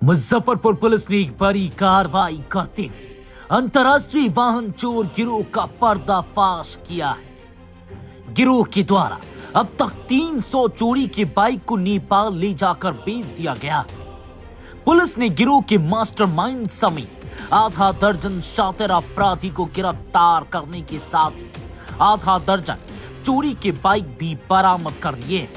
Muzaffarpur police ने एक बड़ी कार्रवाई करते हुए अंतर्राष्ट्रीय वाहन चोर गिरोह का पर्दाफाश किया है। गिरोह के द्वारा अब तक 300 चोरी के बाइक को नेपाल ले जाकर बेच दिया गया। पुलिस ने गिरोह के मास्टरमाइंड समेत आधा दर्जन शातिर अपराधी को गिरफ्तार करने के साथ ही आधा दर्जन चोरी के बाइक भी बरामद कर लिए।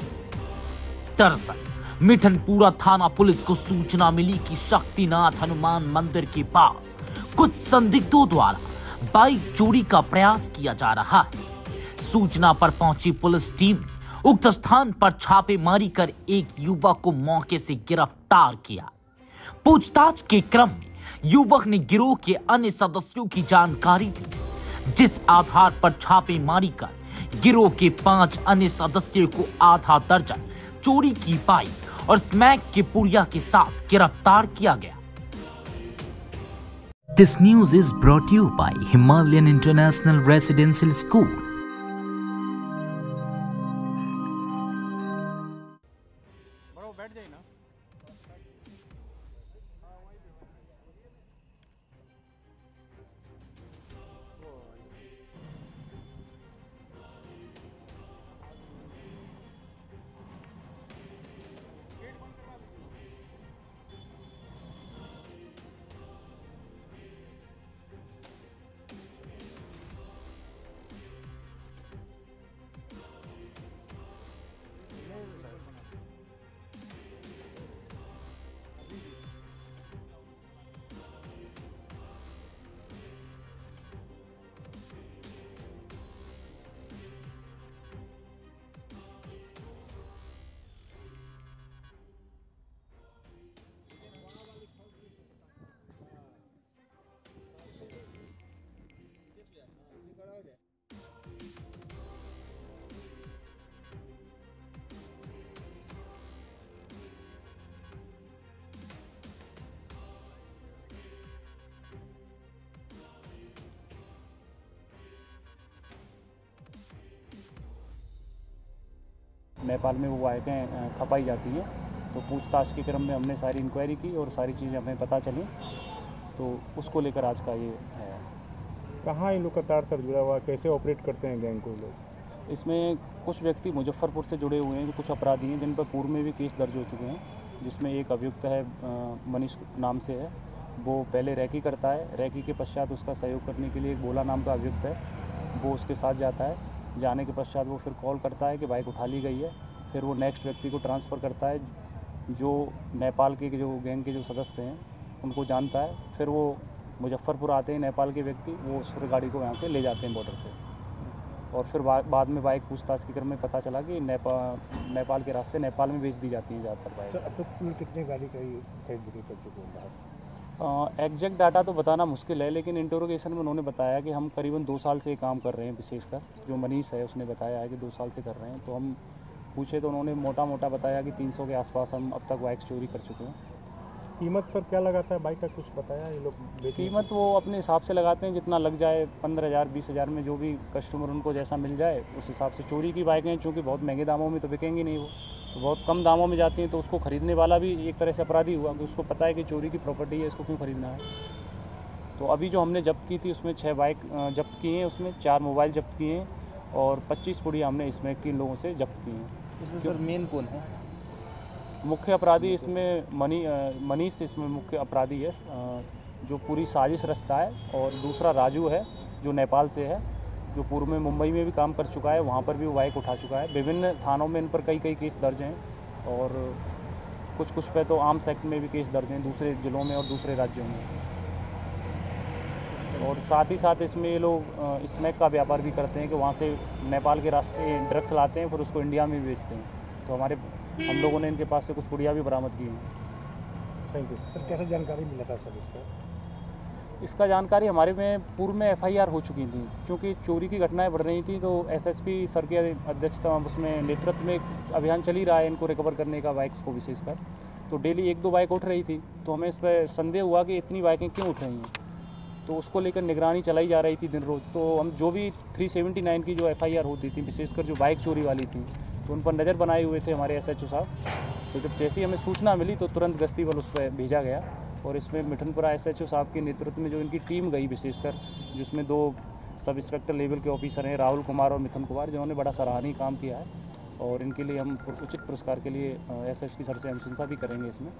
दरअसल मिठनपुरा थाना पुलिस को सूचना मिली कि शक्तिनाथ हनुमान मंदिर के पास कुछ संदिग्धों द्वारा बाइक चोरी का प्रयास किया जा रहा है। सूचना पर पहुंची पुलिस टीम ने उक्त स्थान पर छापेमारी कर एक युवक को मौके से गिरफ्तार किया। पूछताछ के क्रम में युवक ने गिरोह के अन्य सदस्यों की जानकारी दी, जिस आधार पर छापेमारी कर गिरोह के 5 अन्य सदस्यों को आधा दर्जन चोरी की बाइक और स्मैक के पुड़िया के साथ गिरफ्तार किया गया। This news is brought to you by Himalayan International Residential School. बैठ जाइए ना। नेपाल में वो बाइकें खपाई जाती हैं, तो पूछताछ के क्रम में हमने सारी इंक्वायरी की और सारी चीज़ें हमें पता चली, तो उसको लेकर आज का ये है। कहाँ इन लोग का तार जुड़ा हुआ, कैसे ऑपरेट करते हैं गैंग को लोग? इसमें कुछ व्यक्ति मुजफ्फरपुर से जुड़े हुए हैं, कुछ अपराधी हैं जिन पर पूर्व में भी केस दर्ज हो चुके हैं, जिसमें एक अभियुक्त है मनीष नाम से है। वो पहले रैकी करता है, रैकी के पश्चात उसका सहयोग करने के लिए एक भोला नाम का अभियुक्त है, वो उसके साथ जाता है। जाने के पश्चात वो फिर कॉल करता है कि बाइक उठा ली गई है। फिर वो नेक्स्ट व्यक्ति को ट्रांसफ़र करता है, जो नेपाल के जो गैंग के जो सदस्य हैं उनको जानता है। फिर वो मुजफ्फरपुर आते हैं नेपाल के व्यक्ति, वो उस फिर गाड़ी को यहाँ से ले जाते हैं बॉर्डर से। और फिर बाद में बाइक पूछताछ के क्रम में पता चला कि नेपाल के रास्ते नेपाल में बेच दी जाती है ज़्यादातर बाइक। अब तक कुल कितने गाड़ी का खरीद कर चुके हैं? एग्जैक्ट डाटा तो बताना मुश्किल है, लेकिन इंटरोगेशन में उन्होंने बताया कि हम करीबन 2 साल से काम कर रहे हैं। विशेषकर जो मनीष है उसने बताया है कि 2 साल से कर रहे हैं। तो हम पूछे तो उन्होंने मोटा मोटा बताया कि 300 के आसपास हम अब तक बाइक चोरी कर चुके हैं। कीमत पर क्या लगाता है बाइक का, कुछ बताया ये लोग? कीमत वो अपने हिसाब से लगाते हैं, जितना लग जाए 15,000 20,000 में, जो भी कस्टमर उनको जैसा मिल जाए उस हिसाब से। चोरी की बाइकें हैं, चूँकि बहुत महंगे दामों में तो बिकेंगी नहीं, वो तो बहुत कम दामों में जाती हैं, तो उसको ख़रीदने वाला भी एक तरह से अपराधी हुआ कि उसको पता है कि चोरी की प्रॉपर्टी है, इसको क्यों ख़रीदना है। तो अभी जो हमने जब्त की थी उसमें 6 बाइक जब्त की हैं, उसमें 4 मोबाइल जब्त किए हैं और 25 पुड़िया हमने इसमें किन लोगों से जब्त की हैं। सर मेन कौन है? मुख्य अपराधी इसमें मनीष इसमें मुख्य अपराधी है, जो पूरी साजिश रचता है। और दूसरा राजू है जो नेपाल से है, जो पूर्व में मुंबई में भी काम कर चुका है, वहाँ पर भी वो बाइक उठा चुका है। विभिन्न थानों में इन पर कई केस दर्ज हैं और कुछ पे तो आर्म्स एक्ट में भी केस दर्ज हैं दूसरे ज़िलों में और दूसरे राज्यों में। और साथ ही साथ इसमें ये लोग स्मैक का व्यापार भी करते हैं कि वहाँ से नेपाल के रास्ते ड्रग्स लाते हैं, फिर उसको इंडिया में भी बेचते हैं। तो हम लोगों ने इनके पास से कुछ पुड़िया भी बरामद की हैं। Thank you sir. कैसे जानकारी मिला था सर इसका जानकारी हमारे में पूर्व में FIR हो चुकी थी, क्योंकि चोरी की घटनाएं बढ़ रही थी। तो SSP सर के अध्यक्षता उसमें नेतृत्व में एक अभियान चल ही रहा है इनको रिकवर करने का, बाइक्स को विशेषकर। तो डेली 1-2 बाइक उठ रही थी, तो हमें इस पर संदेह हुआ कि इतनी बाइकें क्यों उठ रही हैं। तो उसको लेकर निगरानी चलाई जा रही थी दिन रोज़। तो हम जो भी 379 की जो FIR होती थी, विशेषकर जो बाइक चोरी वाली थी, तो उन पर नज़र बनाए हुए थे हमारे SHO साहब। तो जब जैसे ही हमें सूचना मिली तो तुरंत गश्ती बल उस पर भेजा गया और इसमें मिठनपुरा SHO साहब के नेतृत्व में जो इनकी टीम गई विशेषकर, जिसमें 2 सब इंस्पेक्टर लेवल के ऑफिसर हैं, राहुल कुमार और मिथुन कुमार, जिन्होंने बड़ा सराहनीय काम किया है और इनके लिए हम उचित पुरस्कार के लिए SSP सर से अनुशंसा भी करेंगे इसमें।